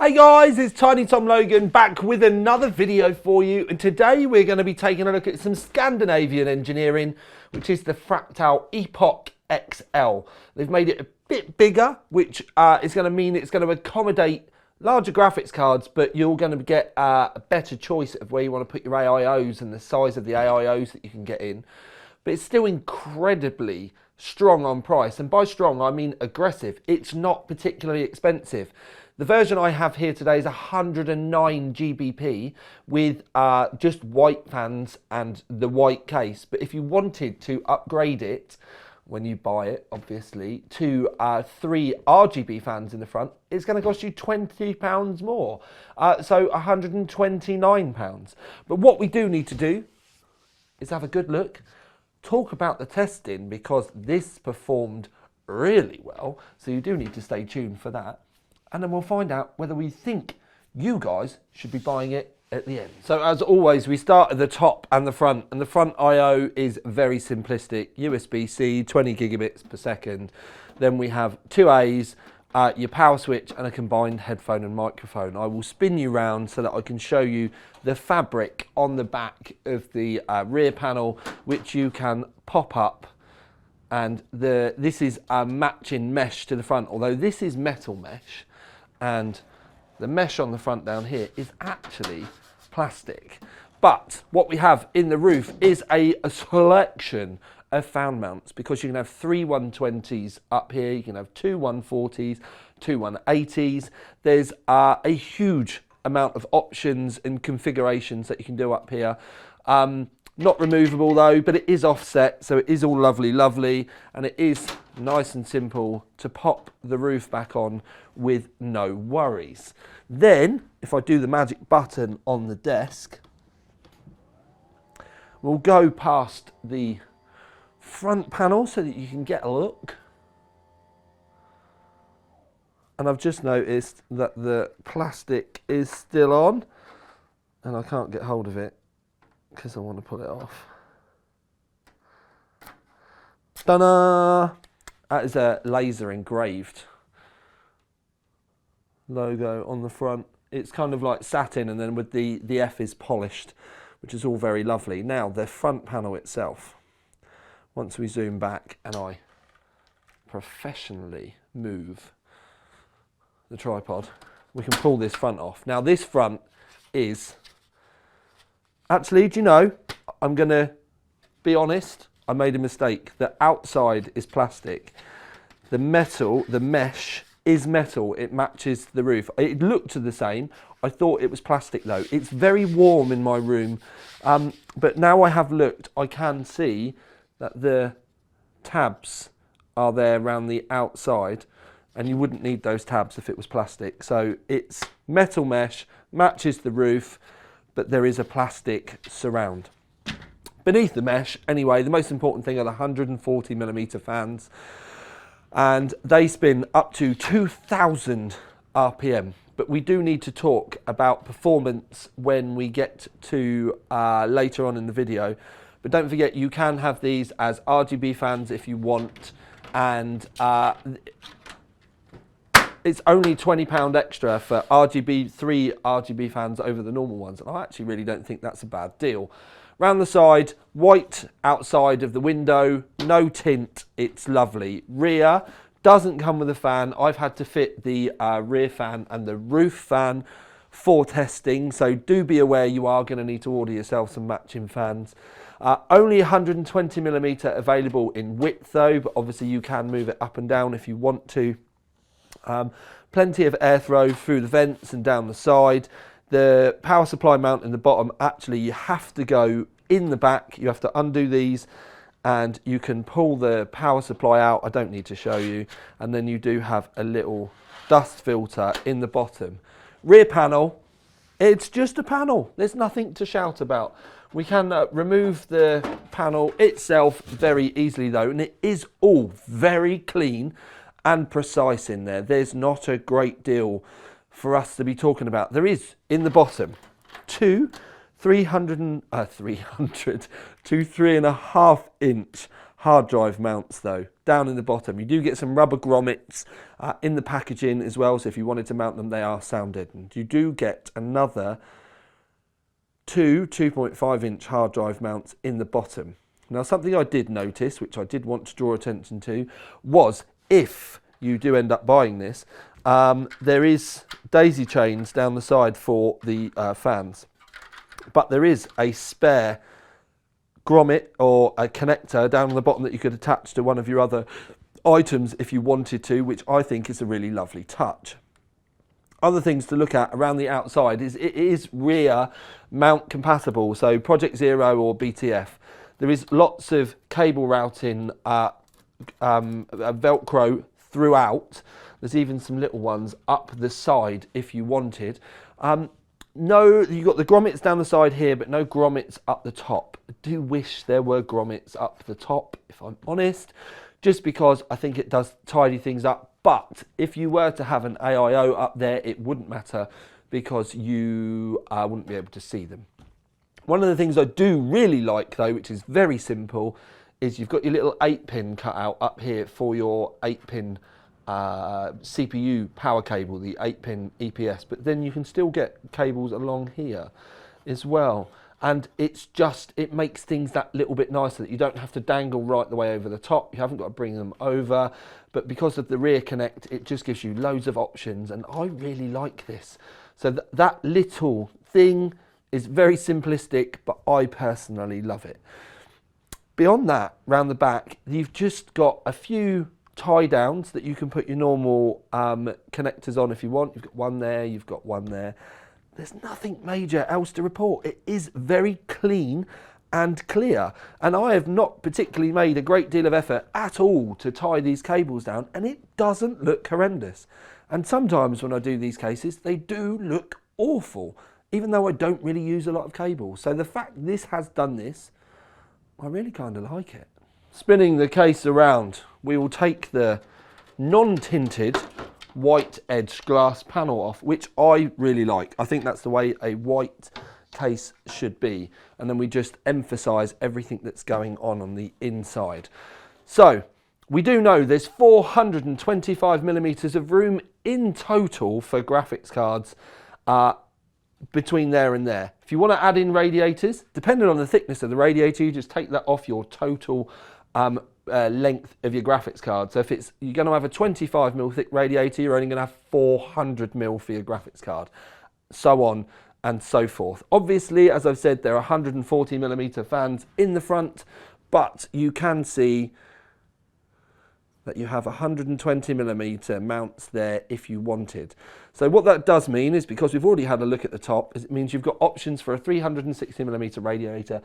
Hey guys, it's Tiny Tom Logan back with another video for you, and today we're going to be taking a look at some Scandinavian engineering, which is the Fractal Epoch XL. They've made it a bit bigger, which is going to mean it's going to accommodate larger graphics cards, but you're going to get a better choice of where you want to put your AIOs and the size of the AIOs that you can get in. But it's still incredibly strong on price, and by strong I mean aggressive. It's not particularly expensive. The version I have here today is 109 GBP with just white fans and the white case. But if you wanted to upgrade it, when you buy it, obviously, to 3 RGB fans in the front, it's going to cost you £20 more. So £129. But what we do need to do is have a good look, talk about the testing, because this performed really well. So you do need to stay tuned for that. And then we'll find out whether we think you guys should be buying it at the end. So as always, we start at the top and the front I/O is very simplistic. USB-C, 20 gigabits per second. Then we have 2 A's, your power switch and a combined headphone and microphone. I will spin you round so that I can show you the fabric on the back of the rear panel, which you can pop up. And this is a matching mesh to the front, although this is metal mesh. And the mesh on the front down here is actually plastic. But what we have in the roof is a selection of fan mounts, because you can have 3 120s up here, you can have 2 140s, 2 180s. There's a huge amount of options and configurations that you can do up here. Not removable though, but it is offset, so it is all lovely, and it is nice and simple to pop the roof back on with no worries. Then, if I do the magic button on the desk, we'll go past the front panel so that you can get a look. And I've just noticed that the plastic is still on, and I can't get hold of it because I want to pull it off. Ta-da! That is a laser engraved logo on the front. It's kind of like satin, and then with the F is polished, which is all very lovely. Now the front panel itself, once we zoom back and I professionally move the tripod, we can pull this front off. Now this front is, actually, do you know, I'm going to be honest, I made a mistake. The outside is plastic. The metal, the mesh is metal. It matches the roof. It looked the same. I thought it was plastic though. It's very warm in my room. But now I have looked, I can see that the tabs are there around the outside, and you wouldn't need those tabs if it was plastic. So it's metal mesh, matches the roof, but there is a plastic surround beneath the mesh. Anyway, the most important thing are the 140mm fans, and they spin up to 2000 RPM. But we do need to talk about performance when we get to later on in the video. But don't forget, you can have these as RGB fans if you want, and it's only £20 extra for RGB, 3 RGB fans over the normal ones. And I actually really don't think that's a bad deal. Round the side, white outside of the window, no tint, it's lovely. Rear doesn't come with a fan. I've had to fit the rear fan and the roof fan for testing, so do be aware you are going to need to order yourself some matching fans. Only 120mm available in width though, but obviously you can move it up and down if you want to. Plenty of airflow through the vents and down the side. The power supply mount in the bottom, actually you have to go in the back. You have to undo these and you can pull the power supply out. I don't need to show you. And then you do have a little dust filter in the bottom. Rear panel, it's just a panel. There's nothing to shout about. We can remove the panel itself very easily though, and it is all very clean and precise in there. There's not a great deal for us to be talking about. There is in the bottom two 3.5 inch hard drive mounts though, down in the bottom. You do get some rubber grommets in the packaging as well, so if you wanted to mount them, they are sounded. And you do get another two 2.5-inch hard drive mounts in the bottom. Now, something I did notice, which I did want to draw attention to, was if you do end up buying this, there is daisy chains down the side for the fans, but there is a spare grommet or a connector down on the bottom that you could attach to one of your other items if you wanted to, which I think is a really lovely touch. Other things to look at around the outside is it is rear mount compatible, so Project Zero or BTF. There is lots of cable routing, Velcro throughout. There's even some little ones up the side if you wanted. No, you've got the grommets down the side here, but no grommets up the top. I do wish there were grommets up the top, if I'm honest, just because I think it does tidy things up. But if you were to have an AIO up there, it wouldn't matter because you wouldn't be able to see them. One of the things I do really like though, which is very simple, is you've got your little 8-pin cut out up here for your 8-pin CPU power cable, the 8-pin EPS, but then you can still get cables along here as well, and it makes things that little bit nicer that you don't have to dangle right the way over the top. You haven't got to bring them over, but because of the rear connect, it just gives you loads of options, and I really like this. So that little thing is very simplistic, but I personally love it. Beyond that, round the back, you've just got a few tie downs that you can put your normal connectors on if you want. You've got one there, you've got one there. There's nothing major else to report. It is very clean and clear, and I have not particularly made a great deal of effort at all to tie these cables down, and it doesn't look horrendous. And sometimes when I do these cases, they do look awful, even though I don't really use a lot of cables. So the fact this has done this, I really kind of like it. Spinning the case around, we will take the non-tinted white edge glass panel off, which I really like. I think that's the way a white case should be. And then we just emphasize everything that's going on the inside. So we do know there's 425 millimeters of room in total for graphics cards between there and there. If you want to add in radiators, depending on the thickness of the radiator, you just take that off your total length of your graphics card. So if you're going to have a 25mm thick radiator, you're only going to have 400mm for your graphics card, so on and so forth. Obviously, as I've said, there are 140mm fans in the front, but you can see that you have 120mm mounts there if you wanted. So what that does mean is, because we've already had a look at the top, is it means you've got options for a 360mm radiator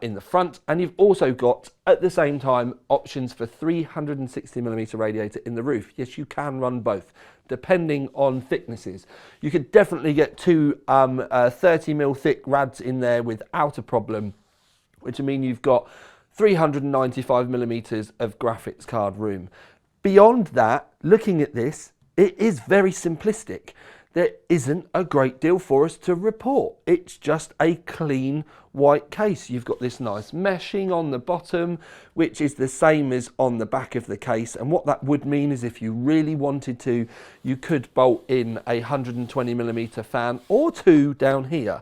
in the front, and you've also got, at the same time, options for 360mm radiator in the roof. Yes, you can run both, depending on thicknesses. You could definitely get two 30mm thick rads in there without a problem, which would mean you've got 395mm of graphics card room. Beyond that, looking at this, it is very simplistic. There isn't a great deal for us to report. It's just a clean white case. You've got this nice meshing on the bottom, which is the same as on the back of the case. And what that would mean is, if you really wanted to, you could bolt in a 120mm fan or two down here.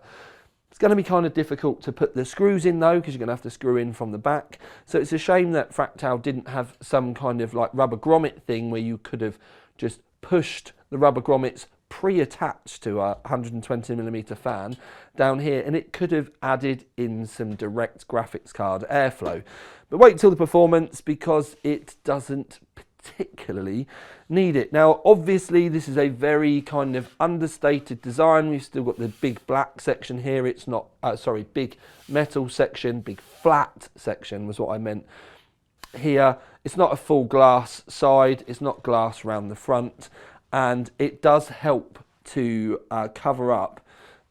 It's going to be kind of difficult to put the screws in though, because you're going to have to screw in from the back. So it's a shame that Fractal didn't have some kind of like rubber grommet thing where you could have just pushed the rubber grommets pre-attached to a 120mm fan down here, and it could have added in some direct graphics card airflow. But wait till the performance, because it doesn't particularly need it. Now obviously this is a very kind of understated design. We've still got the big black section here. It's not big metal section, big flat section was what I meant here. It's not a full glass side, it's not glass around the front, and it does help to cover up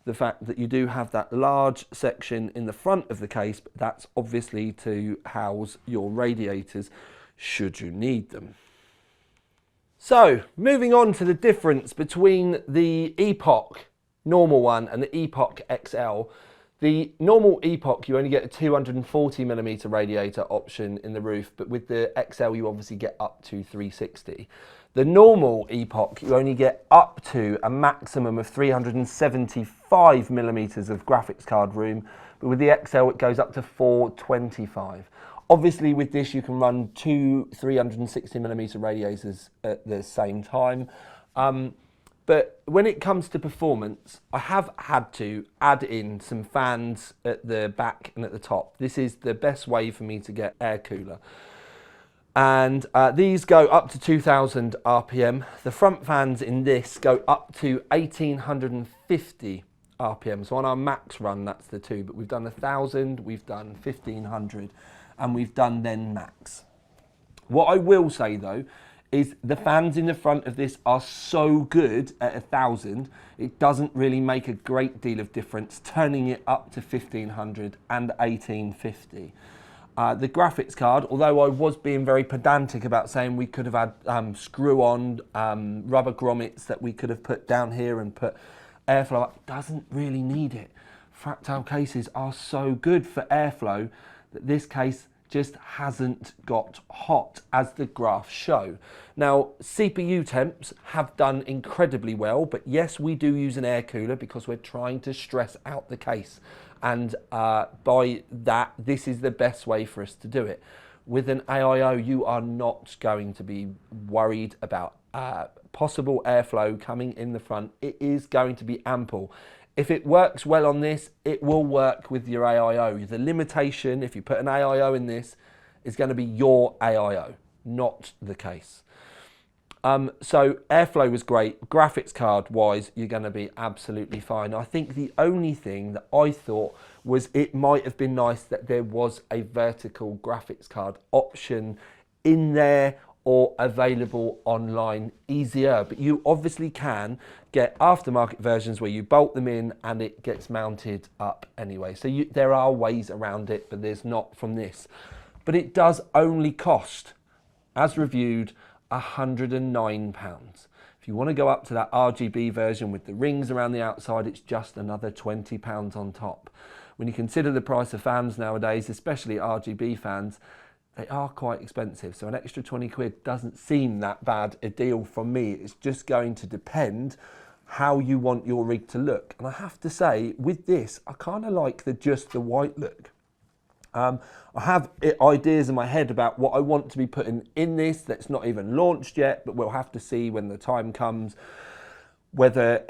the fact that you do have that large section in the front of the case, but that's obviously to house your radiators should you need them. So moving on to the difference between the Epoch normal one and the Epoch XL. The normal Epoch, you only get a 240mm radiator option in the roof, but with the XL you obviously get up to 360. The normal Epoch, you only get up to a maximum of 375mm of graphics card room, but with the XL it goes up to 425. Obviously with this you can run two 360mm radiators at the same time. But when it comes to performance, I have had to add in some fans at the back and at the top. This is the best way for me to get air cooler. And these go up to 2000 RPM. The front fans in this go up to 1850 RPM. So on our max run, that's the two. But we've done 1000, we've done 1500, and we've done then max. What I will say though, is the fans in the front of this are so good at 1000, it doesn't really make a great deal of difference turning it up to 1500 and 1850. The graphics card, although I was being very pedantic about saying we could have had screw-on rubber grommets that we could have put down here and put airflow up, doesn't really need it. Fractal cases are so good for airflow that this case just hasn't got hot, as the graphs show. Now, CPU temps have done incredibly well, but yes, we do use an air cooler because we're trying to stress out the case. And by that, this is the best way for us to do it. With an AIO, you are not going to be worried about possible airflow coming in the front. It is going to be ample. If it works well on this, it will work with your AIO. The limitation, if you put an AIO in this, is going to be your AIO, not the case. So airflow was great. Graphics card wise, you're going to be absolutely fine. I think the only thing that I thought was it might have been nice that there was a vertical graphics card option in there, or available online easier, but you obviously can get aftermarket versions where you bolt them in and it gets mounted up anyway. So there are ways around it, but there's not from this. But it does only cost, as reviewed, £109. If you want to go up to that RGB version with the rings around the outside, it's just another £20 on top. When you consider the price of fans nowadays, especially RGB fans, they are quite expensive, so an extra 20 quid doesn't seem that bad a deal from me. It's just going to depend how you want your rig to look. And I have to say, with this, I kind of like just the white look. I have ideas in my head about what I want to be putting in this that's not even launched yet, but we'll have to see when the time comes whether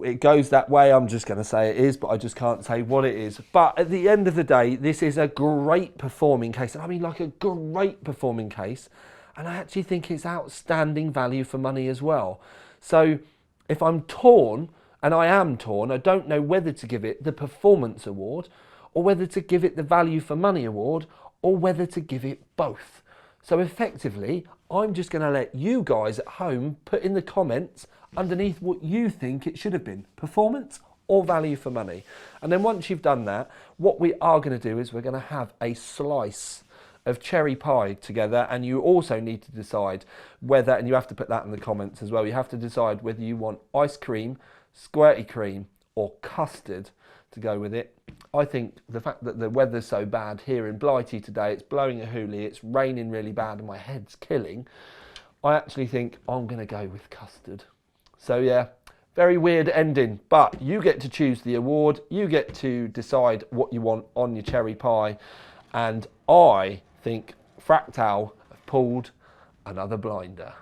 it goes that way. I'm just going to say it is, but I just can't say what it is. But at the end of the day, this is a great performing case. I mean, like a great performing case. And I actually think it's outstanding value for money as well. So if I'm torn, and I am torn, I don't know whether to give it the performance award, or whether to give it the value for money award, or whether to give it both. So effectively, I'm just going to let you guys at home put in the comments underneath what you think it should have been, performance or value for money. And then once you've done that, what we are going to do is we're going to have a slice of cherry pie together, and you also need to decide whether, and you have to put that in the comments as well, you have to decide whether you want ice cream, squirty cream or custard to go with it. I think the fact that the weather's so bad here in Blighty today, it's blowing a hoolie, it's raining really bad and my head's killing, I actually think I'm going to go with custard. So yeah, very weird ending, but you get to choose the award, you get to decide what you want on your cherry pie, and I think Fractal have pulled another blinder.